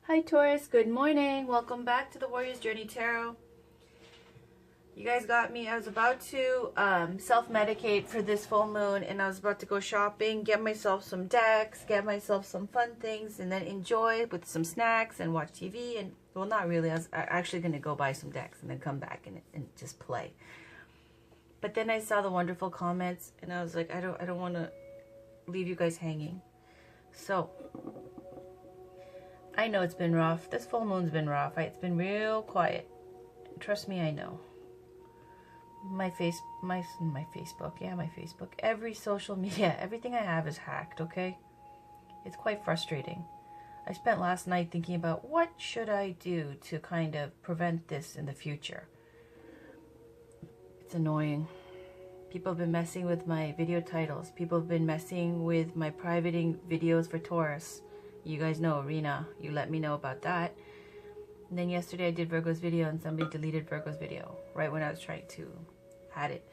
Hi Taurus, good morning. Welcome back to the Warrior's Journey Tarot. You guys got me. I was about to self-medicate for this full moon, and I was about to go shopping, get myself some decks, get myself some fun things, and then enjoy with some snacks and watch TV. And well, not really. I was actually going to go buy some decks and then come back and just play. But then I saw the wonderful comments, and I was like, I don't want to leave you guys hanging. So I know it's been rough. This full moon's been rough. It's been real quiet. Trust me, I know. My Facebook. Yeah, my Facebook. Every social media, everything I have is hacked, okay? It's quite frustrating. I spent last night thinking about what should I do to kind of prevent this in the future. It's annoying. People have been messing with my video titles. People have been messing with my privating videos for Taurus. You guys know, Arena, you let me know about that. And then yesterday I did Virgo's video and somebody deleted Virgo's video right when I was trying to add it.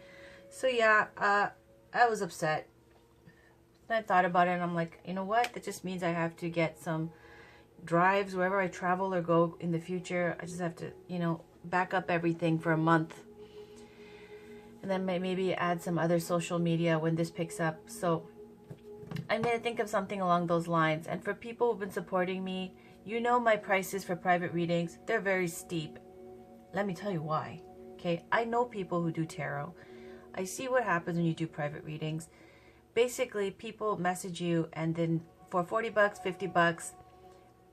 So yeah, I was upset. And I thought about it and I'm like, you know what? That just means I have to get some drives wherever I travel or go in the future. I just have to, you know, back up everything for a month. And then maybe add some other social media when this picks up. So I'm going to think of something along those lines. And for people who've been supporting me, you know my prices for private readings, they're very steep. Let me tell you why. Okay, I know people who do tarot. I see what happens when you do private readings. Basically, people message you and then for 40 bucks, 50 bucks,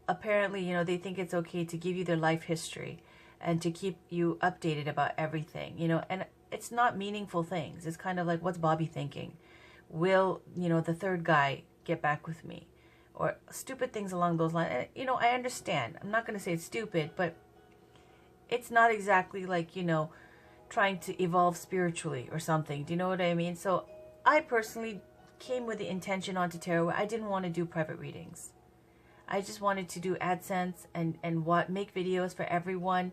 apparently, you know, they think it's okay to give you their life history and to keep you updated about everything, you know, and it's not meaningful things. It's kind of like, what's Bobby thinking? Will, you know, the third guy get back with me? Or stupid things along those lines. And, you know, I understand. I'm not going to say it's stupid, but it's not exactly like, you know, trying to evolve spiritually or something. Do you know what I mean? So I personally came with the intention onto tarot where I didn't want to do private readings. I just wanted to do AdSense and make videos for everyone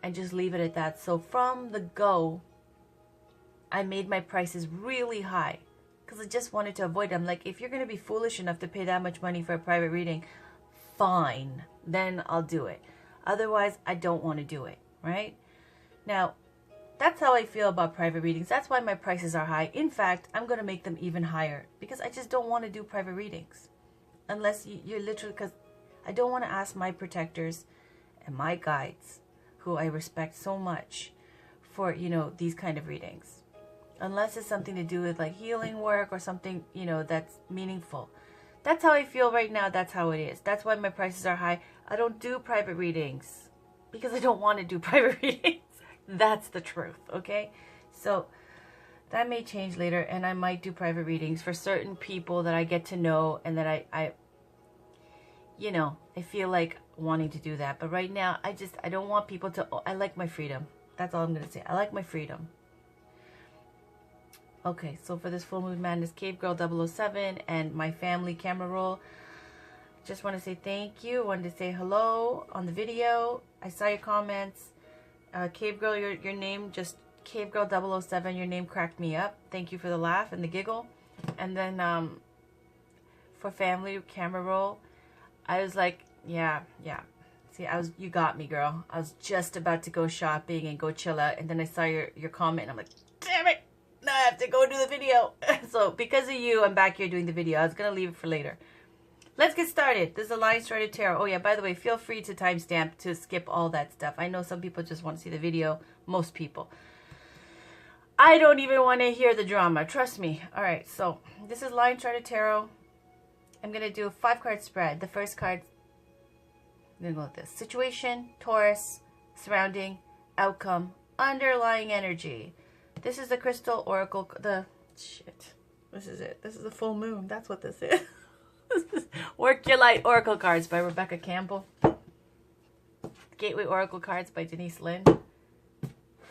and just leave it at that. So from the go, I made my prices really high. Because I just wanted to avoid them. Like, if you're going to be foolish enough to pay that much money for a private reading, fine. Then I'll do it. Otherwise, I don't want to do it. Right? Now, that's how I feel about private readings. That's why my prices are high. In fact, I'm going to make them even higher. Because I just don't want to do private readings. Unless you're literally... Because I don't want to ask my protectors and my guides, who I respect so much, for, you know, these kind of readings. Unless it's something to do with like healing work or something, you know, that's meaningful. That's how I feel right now. That's how it is. That's why my prices are high. I don't do private readings because I don't want to do private readings. That's the truth, okay? So that may change later, and I might do private readings for certain people that I get to know and that I you know, I feel like wanting to do that. But right now, I don't want people to... I like my freedom. That's all I'm going to say. I like my freedom. Okay, so for this full moon madness, Cave Girl 007 and my family camera roll, just want to say thank you. Wanted to say hello on the video. I saw your comments. Cave Girl, your name, just Cave Girl 007, your name cracked me up. Thank you for the laugh and the giggle. And then for family camera roll, I was like, yeah. See, you got me, girl. I was just about to go shopping and go chill out, and then I saw your comment, and I'm like, damn it. Now I have to go do the video. So because of you, I'm back here doing the video. I was going to leave it for later. Let's get started. This is a Lion Strider Tarot. Oh yeah, by the way, feel free to timestamp to skip all that stuff. I know some people just want to see the video. Most people. I don't even want to hear the drama. Trust me. Alright, so this is Lion Strider Tarot. I'm going to do a 5-card spread. The first card, I'm going to go with this. Situation, Taurus, surrounding, outcome, underlying energy. This is the Crystal Oracle, this is it. This is the full moon. That's what this is. Work Your Light Oracle Cards by Rebecca Campbell. Gateway Oracle Cards by Denise Lynn.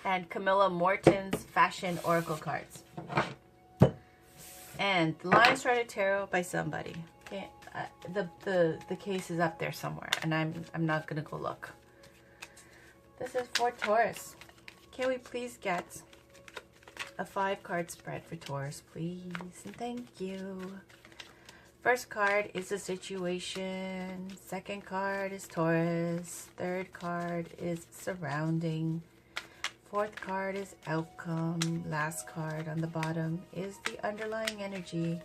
And Camilla Morton's Fashion Oracle Cards. And Lion Strider Tarot by somebody. Okay, the case is up there somewhere, and I'm not gonna go look. This is for Taurus. Can we please get a 5-card spread for Taurus, please? And thank you. First card is the situation. Second card is Taurus. Third card is surrounding. Fourth card is outcome. Last card on the bottom is the underlying energy.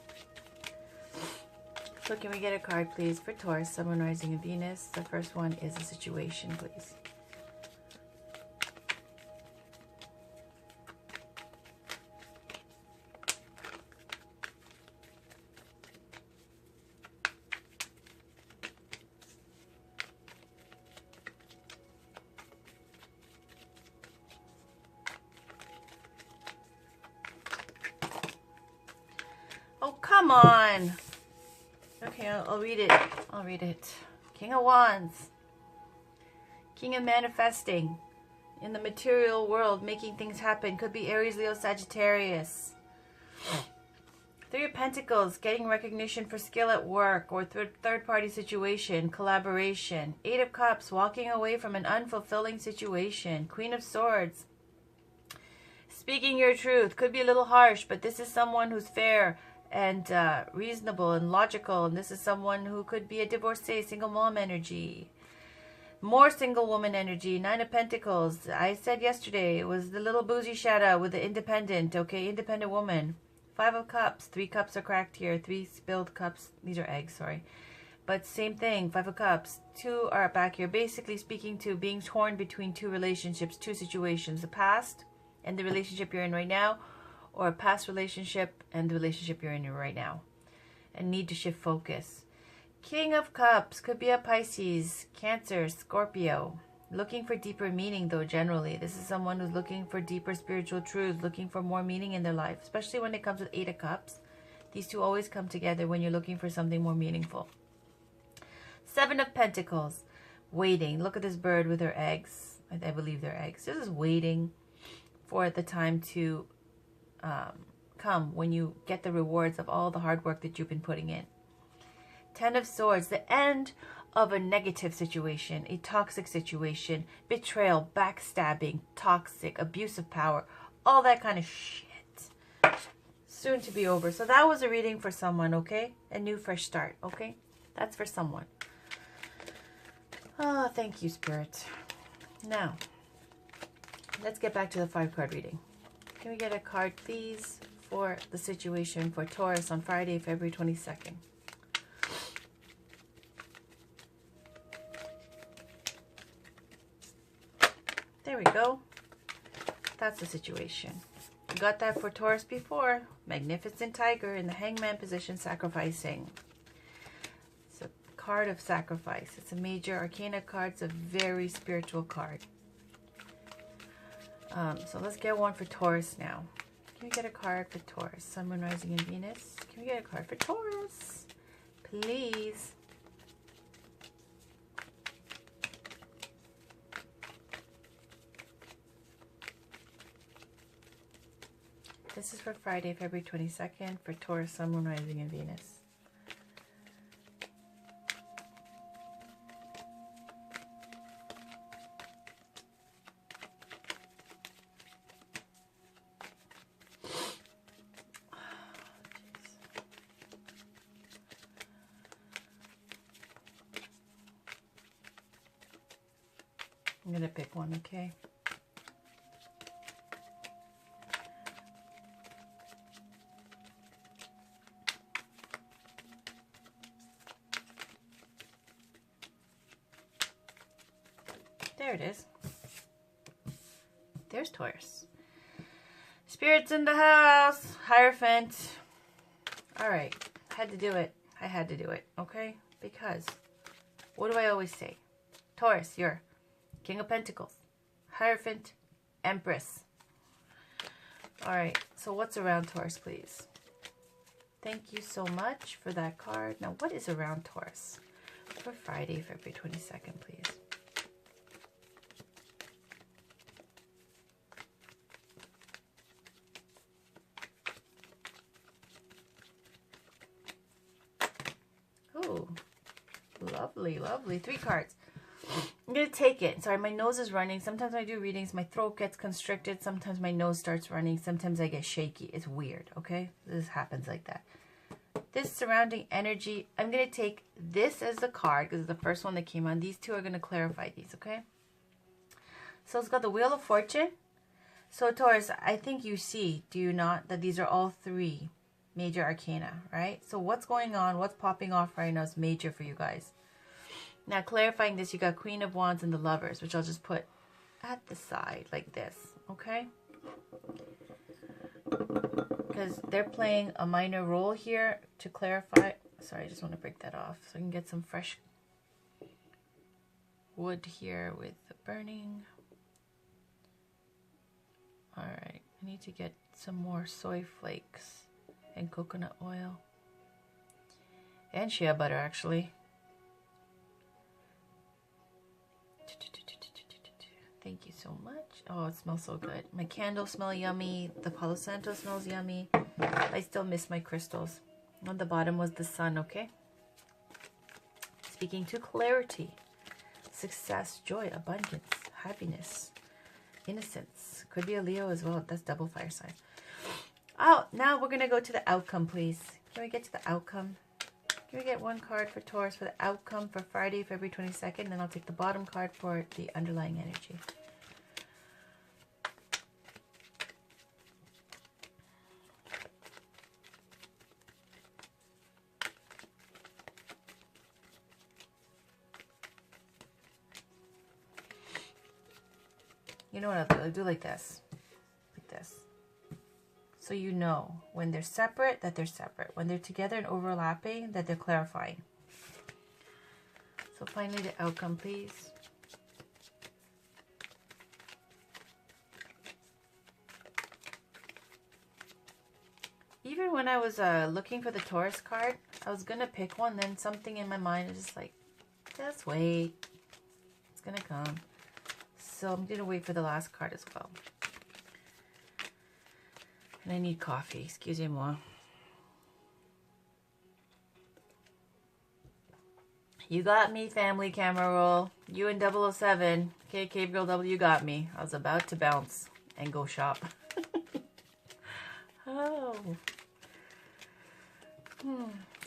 So can we get a card, please, for Taurus, Sun, Moon, Rising, and Venus? The first one is the situation, please. Oh, come on. Okay, I'll read it. I'll read it. King of Wands. King of Manifesting. In the material world, making things happen. Could be Aries, Leo, Sagittarius. Three of Pentacles. Getting recognition for skill at work or third-party situation. Collaboration. Eight of Cups. Walking away from an unfulfilling situation. Queen of Swords. Speaking your truth. Could be a little harsh, but this is someone who's fair and reasonable and logical, and this is someone who could be a divorcee, single mom energy. More single woman energy. Nine of Pentacles. I said yesterday it was the little boozy shadow with the independent, okay, independent woman. Five of Cups. 3 cups are cracked here. 3 spilled cups. These are eggs, sorry. But same thing, 5 of Cups. 2 are back here, basically speaking to being torn between 2 relationships, 2 situations. The past and the relationship you're in right now, or a past relationship and the relationship you're in right now, and need to shift focus. King of Cups could be a Pisces, Cancer, Scorpio. Looking for deeper meaning, though, generally. This is someone who's looking for deeper spiritual truths, looking for more meaning in their life, especially when it comes with 8 of Cups. These two always come together when you're looking for something more meaningful. 7 of Pentacles. Waiting. Look at this bird with her eggs. I believe they're eggs. This is waiting for the time to come when you get the rewards of all the hard work that you've been putting in. 10 of Swords, the end of a negative situation, a toxic situation, betrayal, backstabbing, toxic, abuse of power, all that kind of shit. Soon to be over. So that was a reading for someone, okay? A new fresh start, okay? That's for someone. Oh, thank you, Spirit. Now, let's get back to the 5-card reading. Can we get a card, please, for the situation for Taurus on Friday, February 22nd? There we go. That's the situation. We got that for Taurus before. Magnificent Tiger in the Hangman position, sacrificing. It's a card of sacrifice. It's a major arcana card. It's a very spiritual card. So let's get one for Taurus now. Can we get a card for Taurus? Sun, Moon, Rising, and Venus. Can we get a card for Taurus? Please. This is for Friday, February 22nd for Taurus, Sun, Moon, Rising, and Venus. I'm going to pick one, okay? There it is. There's Taurus. Spirits in the house. Hierophant. Alright. Had to do it. I had to do it, okay? Because, what do I always say? Taurus, you're King of Pentacles, Hierophant, Empress. Alright, so what's around Taurus, please? Thank you so much for that card. Now, what is around Taurus for Friday, February 22nd, please? Oh, lovely, lovely. 3 cards. I'm going to take it. Sorry, my nose is running. Sometimes when I do readings, my throat gets constricted. Sometimes my nose starts running. Sometimes I get shaky. It's weird, okay? This happens like that. This surrounding energy, I'm going to take this as the card because it's the first one that came on. These two are going to clarify these, okay? So it's got the Wheel of Fortune. So Taurus, I think you see, do you not, that these are all three major arcana, right? So what's going on, what's popping off right now is major for you guys. Now clarifying this, you got Queen of Wands and the Lovers, which I'll just put at the side like this, okay? Because they're playing a minor role here to clarify. Sorry, I just want to break that off so I can get some fresh wood here with the burning. All right, I need to get some more soy flakes and coconut oil and shea butter actually. Thank you so much. Oh, it smells so good. My candles smell yummy. The Palo Santo smells yummy. I still miss my crystals. On the bottom was the sun, okay? Speaking to clarity, success, joy, abundance, happiness, innocence. Could be a Leo as well. That's double fire sign. Oh, now we're going to go to the outcome, please. Can we get to the outcome? Can we get one card for Taurus for the outcome for Friday, February 22nd? Then I'll take the bottom card for the underlying energy. You know what I'll do? I'll do like this. Like this. So you know when they're separate, that they're separate. When they're together and overlapping, that they're clarifying. So finally the outcome, please. Even when I was looking for the Taurus card, I was going to pick one. Then something in my mind is just like, just wait. It's going to come. So I'm going to wait for the last card as well. And I need coffee. Excusez-moi. You got me, family camera roll. You and 007. Okay, Cave Girl W got me. I was about to bounce and go shop. Oh.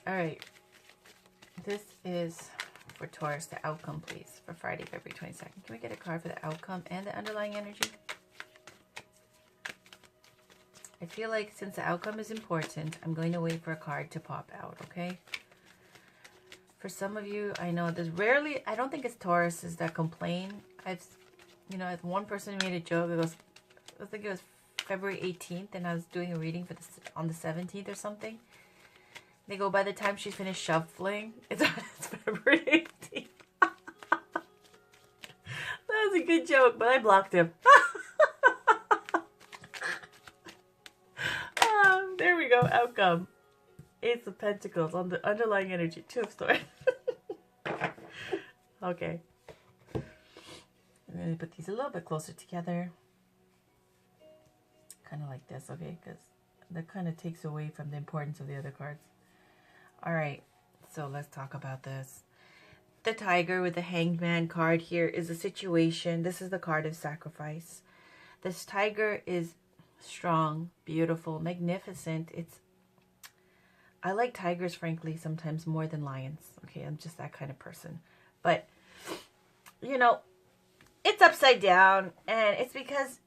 Alright. This is for Taurus, the outcome, please, for Friday, February 22nd. Can we get a card for the outcome and the underlying energy? I feel like since the outcome is important, I'm going to wait for a card to pop out, okay? For some of you, I know there's rarely, I don't think it's Tauruses that complain. You know, one person made a joke. It was, I think it was February 18th, and I was doing a reading for on the 17th or something. They go, by the time she finished shuffling, it's February 18th. That was a good joke, but I blocked him. There we go, outcome. Ace of Pentacles on the underlying energy. Two of Swords. Okay. I'm going to put these a little bit closer together. Kind of like this, okay? Because that kind of takes away from the importance of the other cards. Alright, so let's talk about this. The Tiger with the Hanged Man card here is a situation. This is the card of sacrifice. This Tiger is strong, beautiful, magnificent. I like tigers, frankly, sometimes more than lions. Okay, I'm just that kind of person. But, you know, it's upside down, and it's because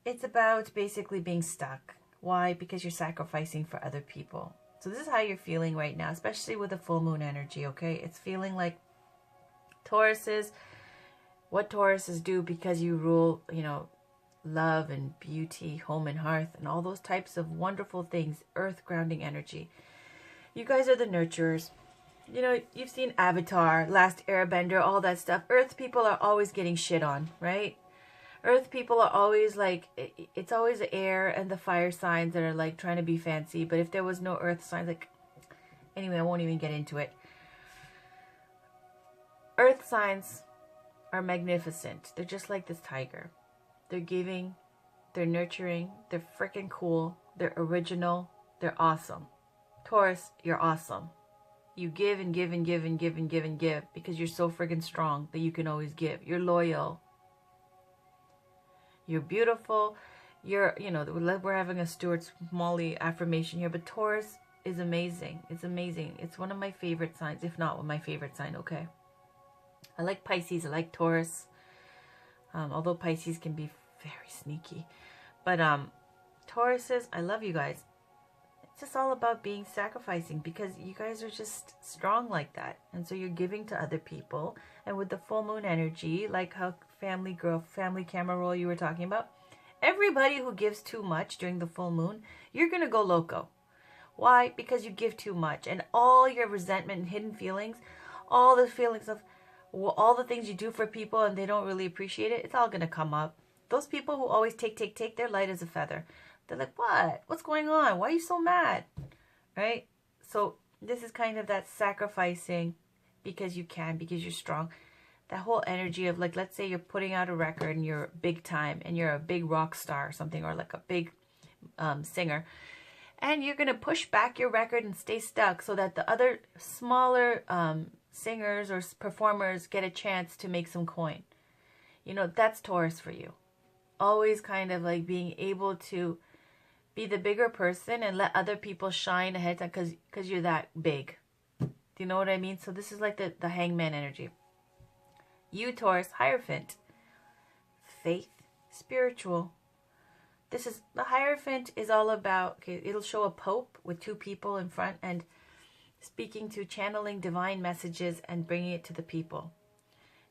it's about basically being stuck. Why? Because you're sacrificing for other people. So this is how you're feeling right now, especially with the full moon energy, okay? It's feeling like Tauruses, what Tauruses do because you rule, you know, love and beauty, home and hearth, and all those types of wonderful things, earth grounding energy. You guys are the nurturers. You know, you've seen Avatar, Last Airbender, all that stuff. Earth people are always getting shit on, right? Earth people are always like, it's always the air and the fire signs that are like trying to be fancy. But if there was no earth signs, like, anyway, I won't even get into it. Earth signs are magnificent. They're just like this tiger. They're giving, they're nurturing, they're freaking cool, they're original, they're awesome. Taurus, you're awesome. You give and give and give and give and give and give because you're so freaking strong that you can always give. You're loyal. You're beautiful. You're, you know, we're having a Stuart Smalley affirmation here, but Taurus is amazing. It's amazing. It's one of my favorite signs, if not my favorite sign, okay? I like Pisces. I like Taurus. Although Pisces can be very sneaky. But Tauruses, I love you guys. It's just all about being sacrificing because you guys are just strong like that. And so you're giving to other people. And with the full moon energy, like how family camera roll you were talking about, everybody who gives too much during the full moon, you're going to go loco. Why? Because you give too much. And all your resentment and hidden feelings, all the feelings of all the things you do for people and they don't really appreciate it, it's all going to come up. Those people who always take, they're light as a feather. They're like, what? What's going on? Why are you so mad? Right? So this is kind of that sacrificing because you can, because you're strong. That whole energy of like, let's say you're putting out a record and you're big time and you're a big rock star or something, or like a big singer. And you're going to push back your record and stay stuck so that the other smaller singers or performers get a chance to make some coin. You know, that's Taurus for you. Always kind of like being able to be the bigger person and let other people shine ahead of time because you're that big. Do you know what I mean? So this is like the hangman energy. You, Taurus, Hierophant. Faith, spiritual. This is, the Hierophant is all about, okay, it'll show a pope with two people in front and speaking to, channeling divine messages and bringing it to the people.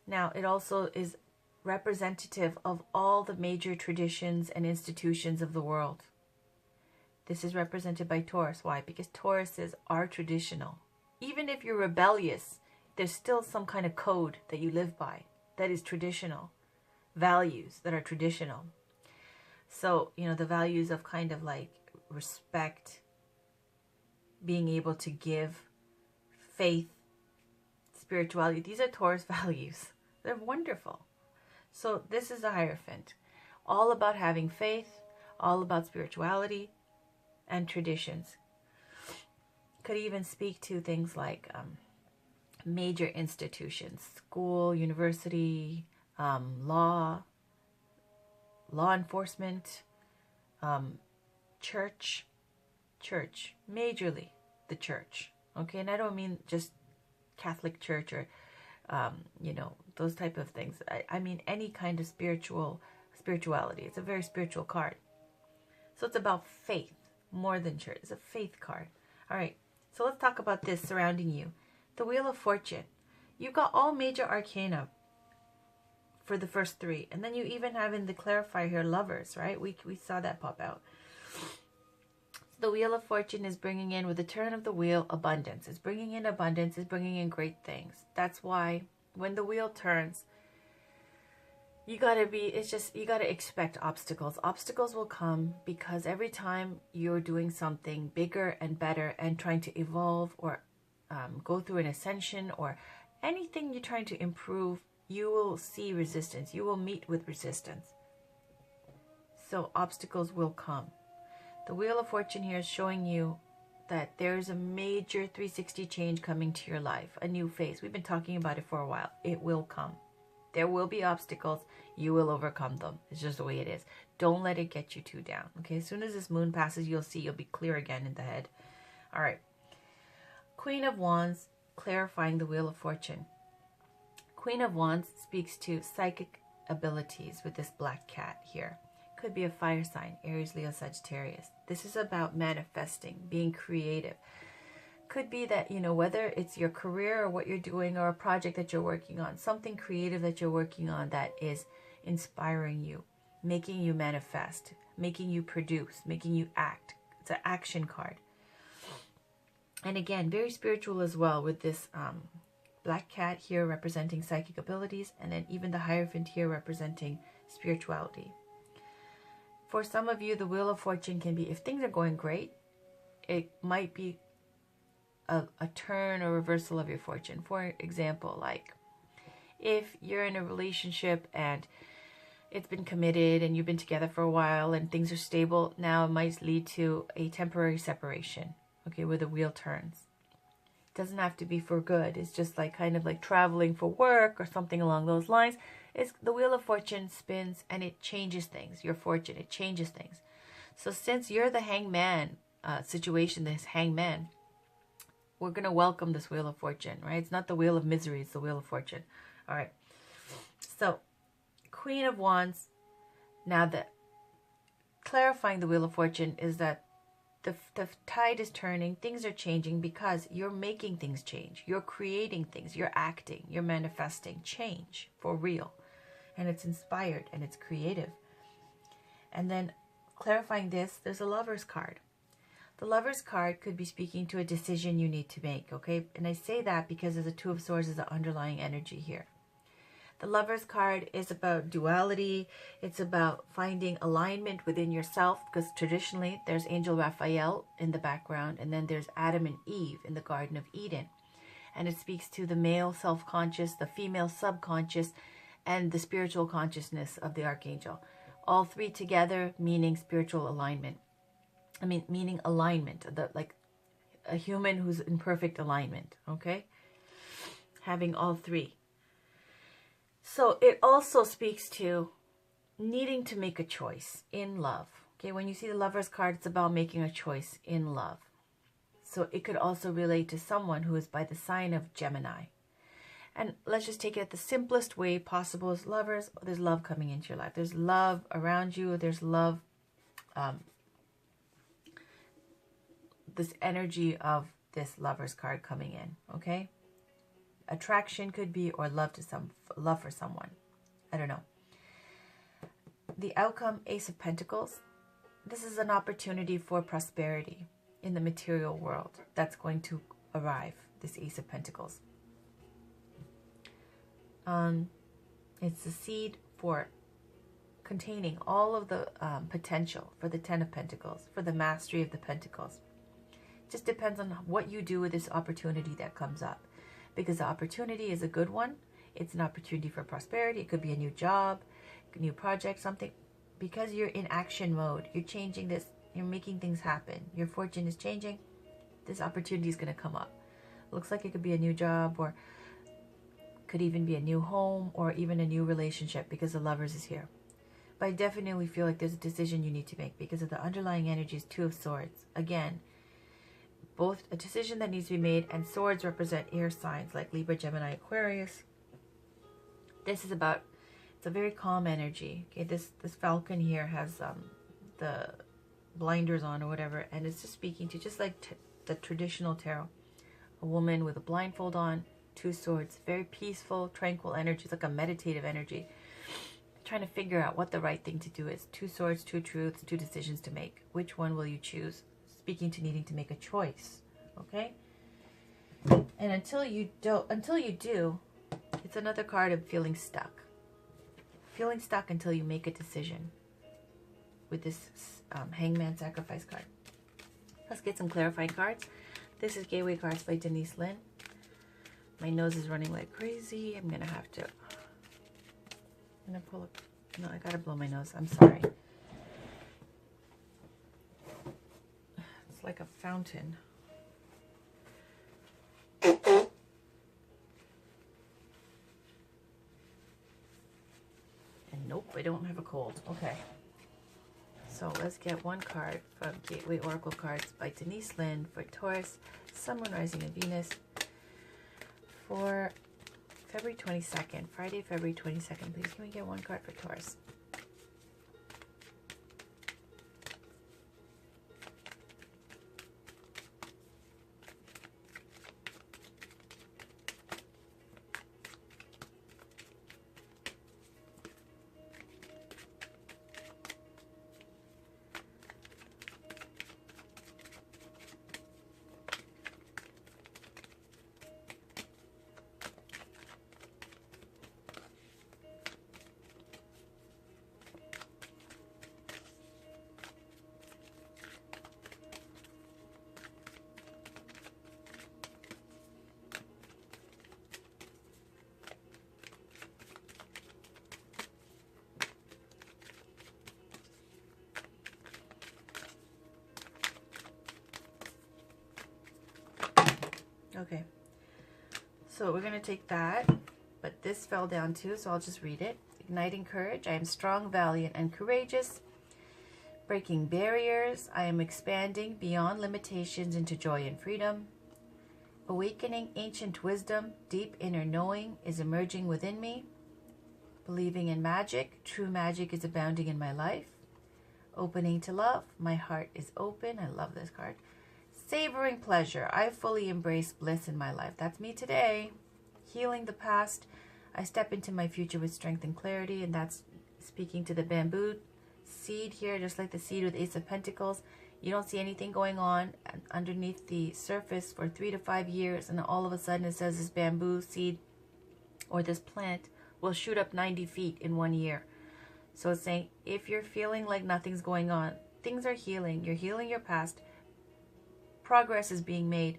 Now, it also is representative of all the major traditions and institutions of the world. This is represented by Taurus. Why? Because Tauruses are traditional. Even if you're rebellious, there's still some kind of code that you live by that is traditional. Values that are traditional. So, you know, the values of kind of like respect, being able to give, faith, spirituality. These are Taurus values. They're wonderful. So this is the Hierophant. All about having faith, all about spirituality and traditions. Could even speak to things like major institutions, school, university, law enforcement, church, majorly the church. Okay, and I don't mean just Catholic Church or, you know, those type of things. I mean any kind of spirituality. It's a very spiritual card. So it's about faith more than church. It's a faith card. All right, so let's talk about this surrounding you. The Wheel of Fortune. You've got all major arcana for the first three. And then you even have in the clarifier here, Lovers, right? We saw that pop out. The Wheel of Fortune is bringing in, with the turn of the wheel, abundance. It's bringing in abundance. It's bringing in great things. That's why when the wheel turns, you got to expect obstacles. Obstacles will come because every time you're doing something bigger and better and trying to evolve or go through an ascension or anything you're trying to improve, you will see resistance. You will meet with resistance. So obstacles will come. The Wheel of Fortune here is showing you that there's a major 360 change coming to your life, a new phase. We've been talking about it for a while. It will come. There will be obstacles. You will overcome them. It's just the way it is. Don't let it get you too down. Okay, as soon as this moon passes, you'll see you'll be clear again in the head. All right. Queen of Wands, clarifying the Wheel of Fortune. Queen of Wands speaks to psychic abilities with this black cat here. Could be a fire sign, Aries, Leo, Sagittarius. This is about manifesting, being creative. Could be that, you know, whether it's your career or what you're doing or a project that you're working on, something creative that you're working on that is inspiring you, making you manifest, making you produce, making you act. It's an action card. And again, very spiritual as well with this black cat here representing psychic abilities, and then even the Hierophant here representing spirituality. For some of you, the Wheel of Fortune can be, if things are going great, it might be a turn or reversal of your fortune. For example, like if you're in a relationship and it's been committed and you've been together for a while and things are stable, now it might lead to a temporary separation, okay, where the wheel turns. It doesn't have to be for good. It's just like kind of like traveling for work or something along those lines. It's the Wheel of Fortune spins and it changes things. Your fortune, it changes things. So since you're the hangman situation, this hangman, we're going to welcome this Wheel of Fortune, right? It's not the Wheel of Misery, it's the Wheel of Fortune. All right. So, Queen of Wands. Now, clarifying the Wheel of Fortune is that the tide is turning, things are changing because you're making things change. You're creating things, you're acting, you're manifesting change for real. And it's inspired and it's creative. And then clarifying this, there's a Lover's card. The Lover's card could be speaking to a decision you need to make, okay? And I say that because there's a Two of Swords is the underlying energy here. The Lover's card is about duality. It's about finding alignment within yourself, because traditionally there's Angel Raphael in the background, and then there's Adam and Eve in the Garden of Eden. And it speaks to the male self-conscious, the female subconscious, and the spiritual consciousness of the Archangel. All three together meaning spiritual alignment. Meaning alignment, like a human who's in perfect alignment, okay? Having all three. So it also speaks to needing to make a choice in love. Okay, when you see the Lover's card, it's about making a choice in love. So it could also relate to someone who is by the sign of Gemini. And let's just take it the simplest way possible as lovers. There's love coming into your life. There's love around you. There's love, this energy of this Lover's card coming in, okay? Attraction could be, or love for someone. I don't know. The outcome, Ace of Pentacles. This is an opportunity for prosperity in the material world that's going to arrive, this Ace of Pentacles. It's the seed for containing all of the potential for the Ten of Pentacles, for the mastery of the Pentacles. It just depends on what you do with this opportunity that comes up. Because the opportunity is a good one. It's an opportunity for prosperity. It could be a new job, a new project, something. Because you're in action mode, you're changing this, you're making things happen. Your fortune is changing. This opportunity is going to come up. Looks like it could be a new job, or could even be a new home, or even a new relationship, because the Lovers is here. But I definitely feel like there's a decision you need to make because of the underlying energies, Two of Swords. Again, both a decision that needs to be made, and swords represent air signs like Libra, Gemini, Aquarius. This is about, it's a very calm energy. Okay, this falcon here has the blinders on or whatever, and it's just speaking to, just like the traditional tarot, a woman with a blindfold on, two swords, very peaceful, tranquil energy. It's like a meditative energy, trying to figure out what the right thing to do is. Two swords, two truths, two decisions to make. Which one will you choose? Speaking to needing to make a choice, okay? And until you do, it's another card of feeling stuck. Feeling stuck until you make a decision with this Hangman Sacrifice card. Let's get some clarifying cards. This is Gateway Cards by Denise Lynn. My nose is running like crazy. I'm gonna pull up. No, I gotta blow my nose. I'm sorry. Like a fountain. And nope, I don't have a cold. Okay. So let's get one card from Gateway Oracle Cards by Denise Lynn for Taurus, Sun, Moon, Rising, and Venus for February 22nd, Friday, February 22nd. Please, can we get one card for Taurus? Okay, so we're going to take that, but this fell down too, so I'll just read it. Igniting courage. I am strong, valiant, and courageous. Breaking barriers. I am expanding beyond limitations into joy and freedom. Awakening ancient wisdom, deep inner knowing is emerging within me. Believing in magic, true magic is abounding in my life. Opening to love, my heart is open. I love this card. Savoring pleasure, I fully embrace bliss in my life. That's me today. Healing the past, I step into my future with strength and clarity, and that's speaking to the bamboo seed here, just like the seed with Ace of Pentacles. You don't see anything going on underneath the surface for 3 to 5 years, and all of a sudden it says this bamboo seed or this plant will shoot up 90 feet in 1 year. So it's saying if you're feeling like nothing's going on, things are healing. You're healing your past. Progress is being made.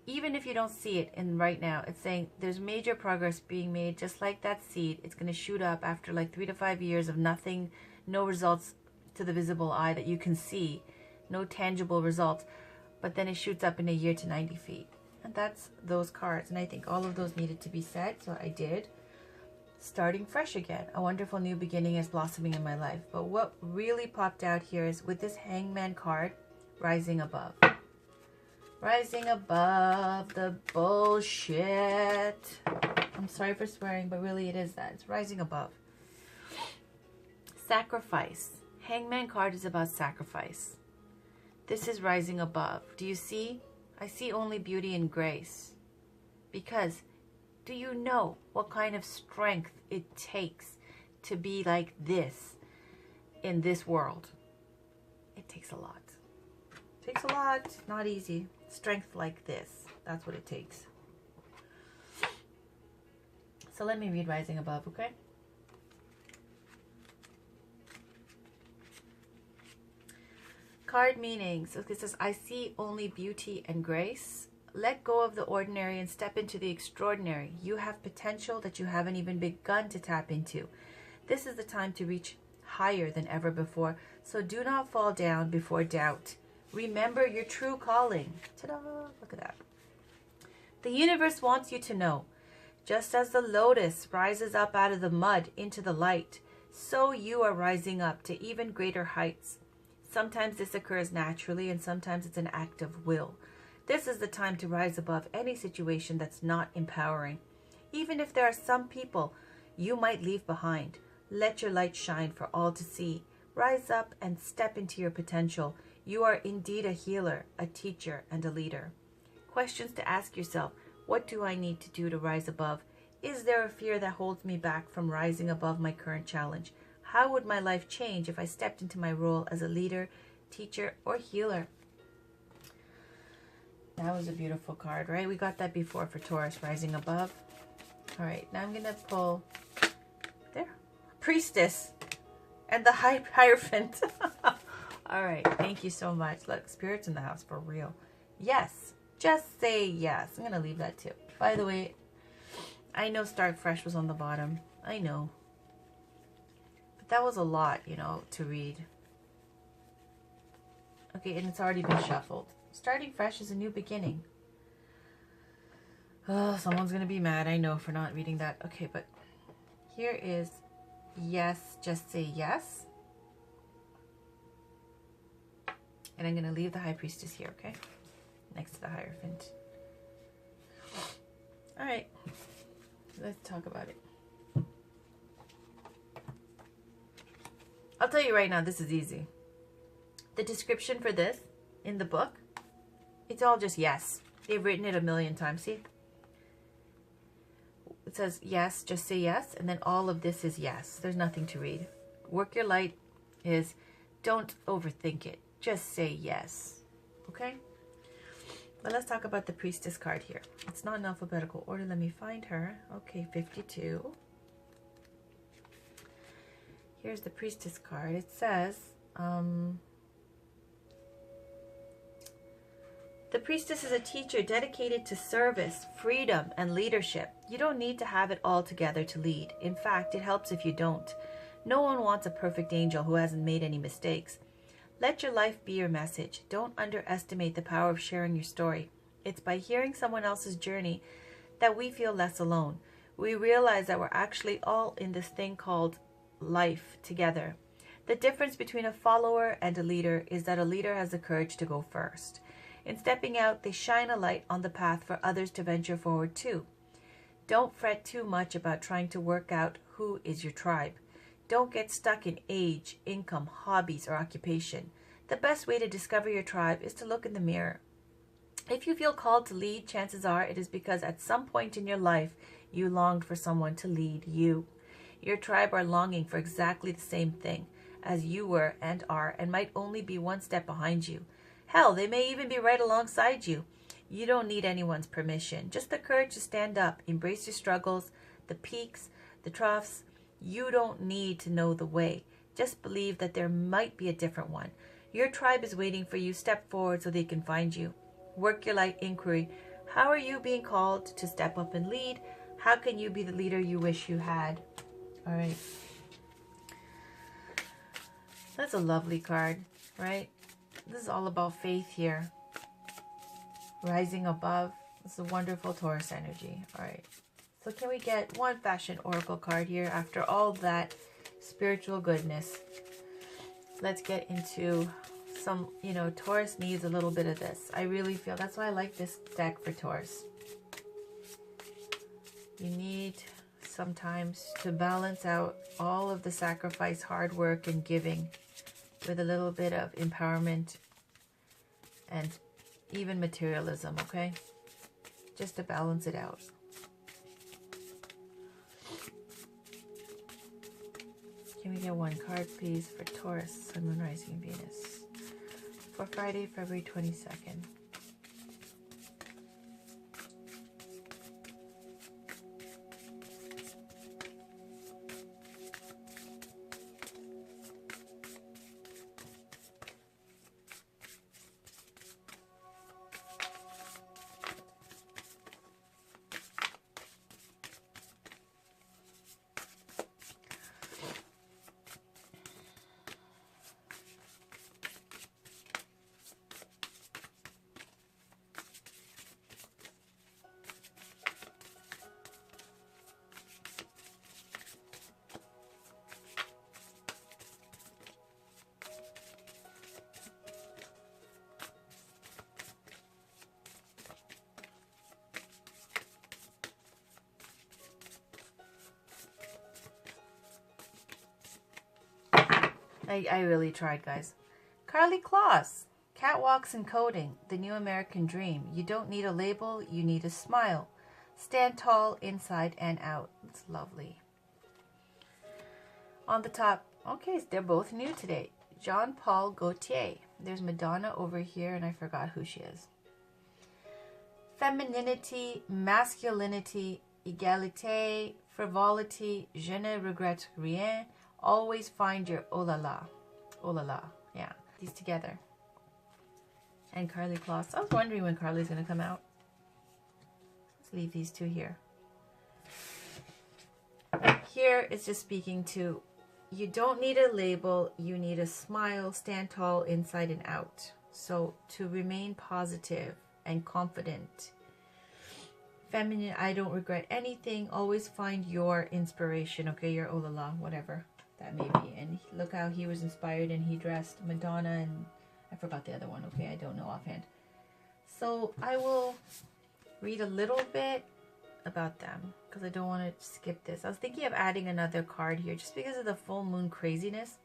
Even if you don't see it in right now, it's saying there's major progress being made. Just like that seed, it's going to shoot up after like 3 to 5 years of nothing, no results to the visible eye that you can see, no tangible results. But then it shoots up in a year to 90 feet. And that's those cards. And I think all of those needed to be said, so I did. Starting fresh again. A wonderful new beginning is blossoming in my life. But what really popped out here is with this Hangman card, rising above. Rising above the bullshit. I'm sorry for swearing, but really it is that. It's rising above. Sacrifice. Hangman card is about sacrifice. This is rising above. Do you see? I see only beauty and grace. Because do you know what kind of strength it takes to be like this in this world? It takes a lot. It takes a lot. Not easy. Strength like this. That's what it takes. So let me read Rising Above, okay? Card meanings. So it says, I see only beauty and grace. Let go of the ordinary and step into the extraordinary. You have potential that you haven't even begun to tap into. This is the time to reach higher than ever before. So do not fall down before doubt. Remember your true calling. Ta-da! Look at that. The universe wants you to know. Just as the lotus rises up out of the mud into the light, so you are rising up to even greater heights. Sometimes this occurs naturally, and sometimes it's an act of will. This is the time to rise above any situation that's not empowering. Even if there are some people you might leave behind, let your light shine for all to see. Rise up and step into your potential. You are indeed a healer, a teacher, and a leader. Questions to ask yourself. What do I need to do to rise above? Is there a fear that holds me back from rising above my current challenge? How would my life change if I stepped into my role as a leader, teacher, or healer? That was a beautiful card, right? We got that before for Taurus, Rising Above. All right, now I'm going to pull, there, Priestess and the Hierophant. All right, thank you so much. Look, Spirit's in the house for real. Yes, just say yes. I'm going to leave that too. By the way, I know Start Fresh was on the bottom. I know. But that was a lot, you know, to read. Okay, and it's already been shuffled. Starting fresh is a new beginning. Oh, someone's going to be mad, I know, for not reading that. Okay, but here is yes, just say yes. And I'm going to leave the High Priestess here, okay? Next to the Hierophant. All right, let's talk about it. I'll tell you right now, this is easy. The description for this in the book, it's all just yes. They've written it 1,000,000 times. See? It says yes, just say yes. And then all of this is yes. There's nothing to read. Work your light is don't overthink it. Just say yes. Okay? But let's talk about the Priestess card here. It's not in alphabetical order. Let me find her. Okay, 52. Here's the Priestess card. It says, the Priestess is a teacher dedicated to service, freedom, and leadership. You don't need to have it all together to lead. In fact, it helps if you don't. No one wants a perfect angel who hasn't made any mistakes. Let your life be your message. Don't underestimate the power of sharing your story. It's by hearing someone else's journey that we feel less alone. We realize that we're actually all in this thing called life together. The difference between a follower and a leader is that a leader has the courage to go first. In stepping out, they shine a light on the path for others to venture forward too. Don't fret too much about trying to work out who is your tribe. Don't get stuck in age, income, hobbies, or occupation. The best way to discover your tribe is to look in the mirror. If you feel called to lead, chances are it is because at some point in your life you longed for someone to lead you. Your tribe are longing for exactly the same thing as you were and are, and might only be one step behind you. Hell, they may even be right alongside you. You don't need anyone's permission, just the courage to stand up, embrace your struggles, the peaks, the troughs. You don't need to know the way. Just believe that there might be a different one. Your tribe is waiting for you. Step forward so they can find you. Work your light inquiry. How are you being called to step up and lead? How can you be the leader you wish you had? All right. That's a lovely card, right? This is all about faith here. Rising above. This is a wonderful Taurus energy. All right. So can we get one fashion oracle card here after all that spiritual goodness? Let's get into some, Taurus needs a little bit of this. I really feel that's why I like this deck for Taurus. You need sometimes to balance out all of the sacrifice, hard work, and giving with a little bit of empowerment and even materialism, okay? Just to balance it out. Can we get one card, please, for Taurus, Sun, Moon, Rising, and Venus for Friday, February 22nd? I really tried, guys. Carly Kloss, Catwalks and Coding, The New American Dream. You don't need a label, you need a smile. Stand tall inside and out. It's lovely. On the top, okay, they're both new today. Jean-Paul Gaultier. There's Madonna over here, and I forgot who she is. Femininity, masculinity, égalité, frivolity, je ne regrette rien. Always find your oh la la. Oh la la. Yeah, these together. And Carly Kloss. I was wondering when Carly's going to come out. Let's leave these two here. Here it's just speaking to, you don't need a label, you need a smile, stand tall inside and out. So to remain positive and confident. Feminine, I don't regret anything. Always find your inspiration. Okay, your oh la la, whatever that may be. And look how he was inspired and he dressed Madonna and I forgot the other one. Okay, I don't know offhand. So I will read a little bit about them because I don't want to skip this. I was thinking of adding another card here just because of the full moon craziness.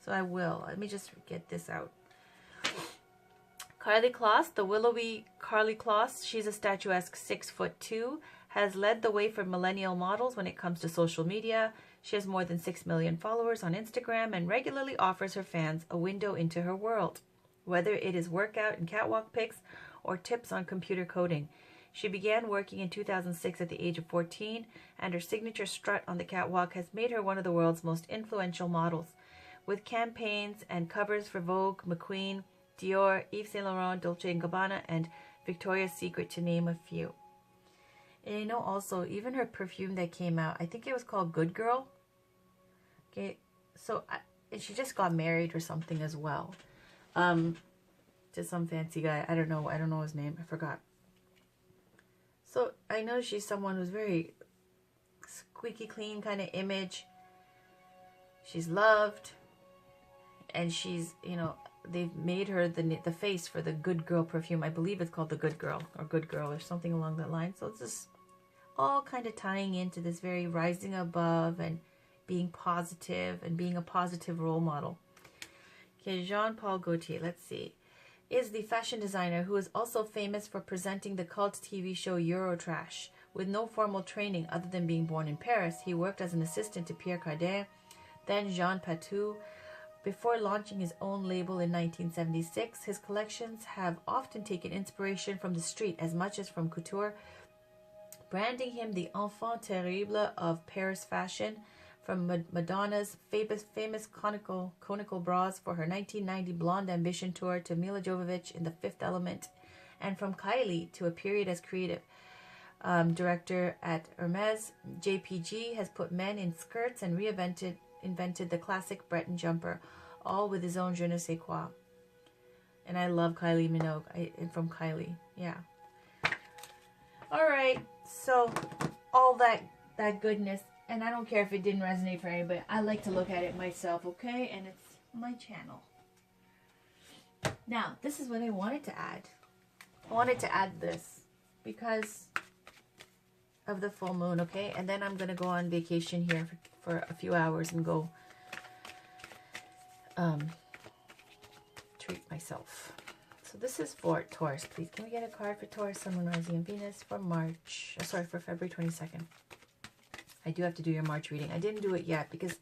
So I will. Let me just get this out. Carly Kloss, the willowy Carly Kloss. She's a statuesque 6'2", has led the way for millennial models when it comes to social media. She has more than 6 million followers on Instagram and regularly offers her fans a window into her world, whether it is workout and catwalk pics or tips on computer coding. She began working in 2006 at the age of 14, and her signature strut on the catwalk has made her one of the world's most influential models, with campaigns and covers for Vogue, McQueen, Dior, Yves Saint Laurent, Dolce & Gabbana, and Victoria's Secret, to name a few. And I know also, even her perfume that came out, I think it was called Good Girl. Okay, so and she just got married or something as well. To some fancy guy. I don't know his name. I forgot. So I know she's someone who's very squeaky clean kind of image. She's loved. And she's, they've made her the face for the Good Girl perfume. I believe it's called the Good Girl or something along that line. So it's just all kind of tying into this very rising above and being positive and being a positive role model. Okay, Jean-Paul Gaultier, let's see, is the fashion designer who is also famous for presenting the cult TV show Eurotrash. With no formal training other than being born in Paris, he worked as an assistant to Pierre Cardin, then Jean Patou. Before launching his own label in 1976, his collections have often taken inspiration from the street as much as from couture, branding him the enfant terrible of Paris fashion, from Madonna's famous conical bras for her 1990 Blonde Ambition tour to Mila Jovovich in The Fifth Element, and from Kylie to a period as creative director at Hermes. JPG has put men in skirts and invented the classic Breton jumper, all with his own je ne sais quoi. And I love Kylie Minogue from Kylie. Yeah. All right. So all that goodness, and I don't care if it didn't resonate for anybody. I like to look at it myself, okay? And it's my channel. Now, this is what I wanted to add. I wanted to add this because of the full moon, okay? And then I'm going to go on vacation here for a few hours and go treat myself. So this is for Taurus. Please, can we get a card for Taurus, Sun, Moon, Rising, and Venus for March? Oh, sorry, for February 22nd. I do have to do your March reading. I didn't do it yet because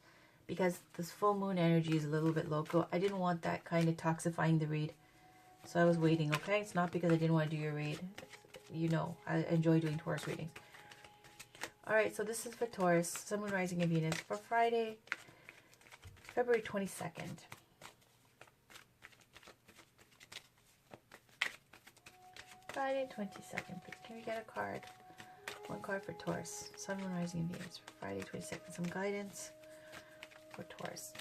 this full moon energy is a little bit local. I didn't want that kind of toxifying the read. So I was waiting, okay? It's not because I didn't want to do your read. You know, I enjoy doing Taurus readings. Alright, so this is for Taurus, Sun, Moon, Rising, and Venus for Friday, February 22nd. Friday 22nd, please. Can we get a card? One card for Taurus, Sun, Moon, Rising, and Venus for Friday 22nd. Some guidance for Taurus.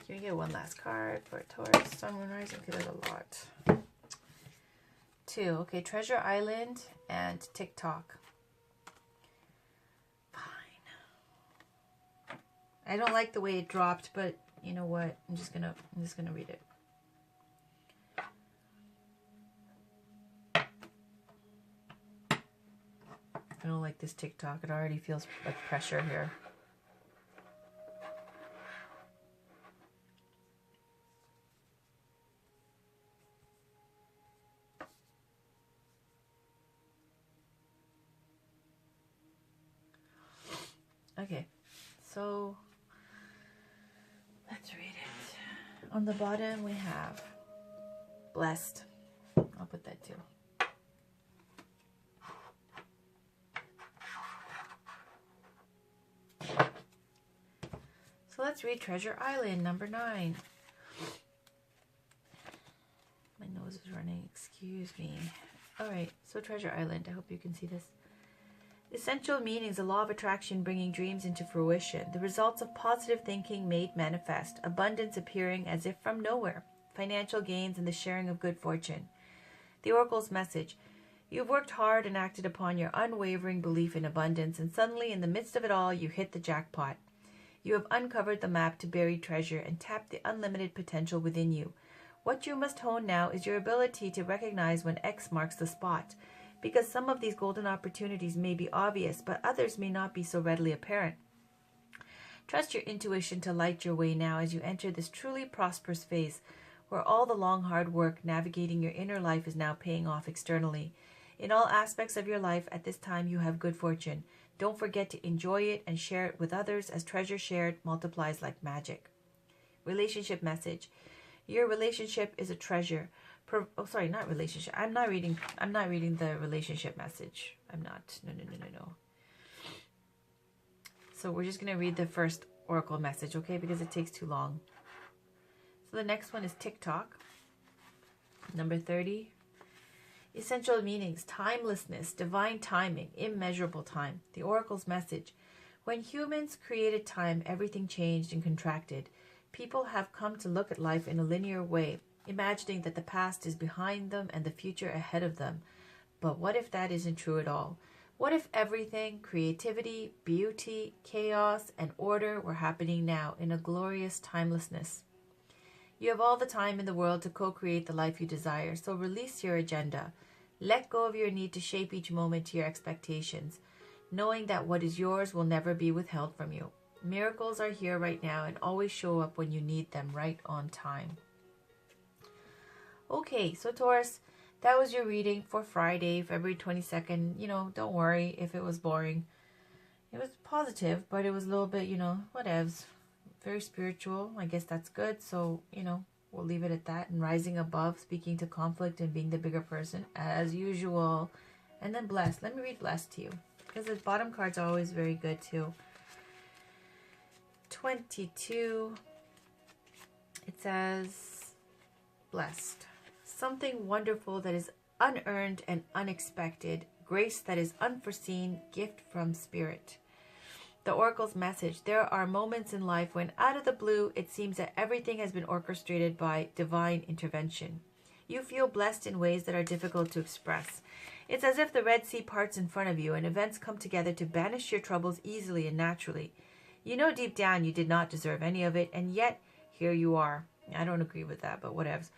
Can we get one last card for Taurus, Sun, Moon, Rising? Okay, there's a lot. 2. Okay, Treasure Island and TikTok. Fine. I don't like the way it dropped, but you know what? I'm just gonna read it. I don't like this TikTok. It already feels like pressure here. Okay, so let's read it. On the bottom we have blessed. I'll put that too. So let's read Treasure Island, number 9. My nose is running, excuse me. Alright, so Treasure Island, I hope you can see this. Essential meanings: the law of attraction bringing dreams into fruition, the results of positive thinking made manifest, abundance appearing as if from nowhere, financial gains and the sharing of good fortune. The Oracle's message: you've worked hard and acted upon your unwavering belief in abundance, and suddenly in the midst of it all you hit the jackpot. You have uncovered the map to buried treasure and tapped the unlimited potential within you. What you must hone now is your ability to recognize when X marks the spot, because some of these golden opportunities may be obvious, but others may not be so readily apparent. Trust your intuition to light your way now as you enter this truly prosperous phase, where all the long hard work navigating your inner life is now paying off externally. In all aspects of your life at this time you have good fortune. Don't forget to enjoy it and share it with others, as treasure shared multiplies like magic. Relationship message: your relationship is a treasure. Not relationship. I'm not reading the relationship message. I'm not. No. So we're just going to read the first oracle message, okay? Because it takes too long. So the next one is TikTok. Number 30. Essential meanings: timelessness, divine timing, immeasurable time. The oracle's message: When humans created time, everything changed and contracted. People have come to look at life in a linear way, imagining that the past is behind them and the future ahead of them. But what if that isn't true at all? What if everything, creativity, beauty, chaos, and order were happening now in a glorious timelessness? You have all the time in the world to co-create the life you desire, so release your agenda. Let go of your need to shape each moment to your expectations, knowing that what is yours will never be withheld from you. Miracles are here right now and always show up when you need them, right on time. Okay, so Taurus, that was your reading for Friday, February 22nd. Don't worry if it was boring. It was positive, but it was a little bit, whatevs. Very spiritual. I guess that's good. So, we'll leave it at that. And rising above, speaking to conflict and being the bigger person, as usual. And then blessed. Let me read blessed to you, because the bottom cards are always very good too. 22. It says, blessed. Something wonderful that is unearned and unexpected. Grace that is unforeseen. Gift from Spirit. The Oracle's message. There are moments in life when out of the blue, it seems that everything has been orchestrated by divine intervention. You feel blessed in ways that are difficult to express. It's as if the Red Sea parts in front of you and events come together to banish your troubles easily and naturally. You know deep down you did not deserve any of it, and yet here you are. I don't agree with that, but whatevs.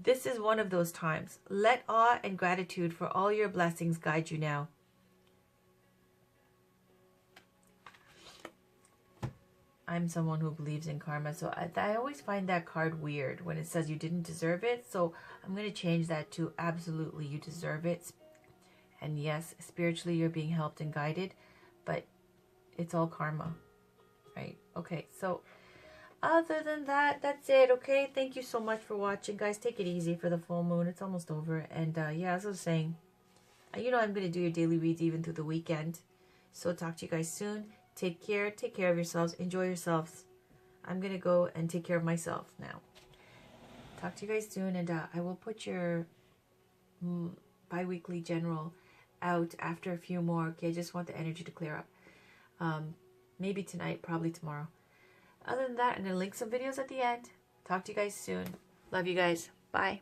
This is one of those times. Let awe and gratitude for all your blessings guide you now. I'm someone who believes in karma, so I always find that card weird when it says you didn't deserve it. So I'm going to change that to absolutely you deserve it. And yes, spiritually you're being helped and guided, but it's all karma, right? Okay, so other than that, that's it, okay? Thank you so much for watching, guys. Take it easy for the full moon. It's almost over. And yeah, as I was saying, I'm going to do your daily reads even through the weekend. So talk to you guys soon. Take care. Take care of yourselves. Enjoy yourselves. I'm going to go and take care of myself now. Talk to you guys soon. And I will put your bi-weekly general out after a few more. Okay, I just want the energy to clear up. Maybe tonight, probably tomorrow. Other than that, I'm going to link some videos at the end. Talk to you guys soon. Love you guys. Bye.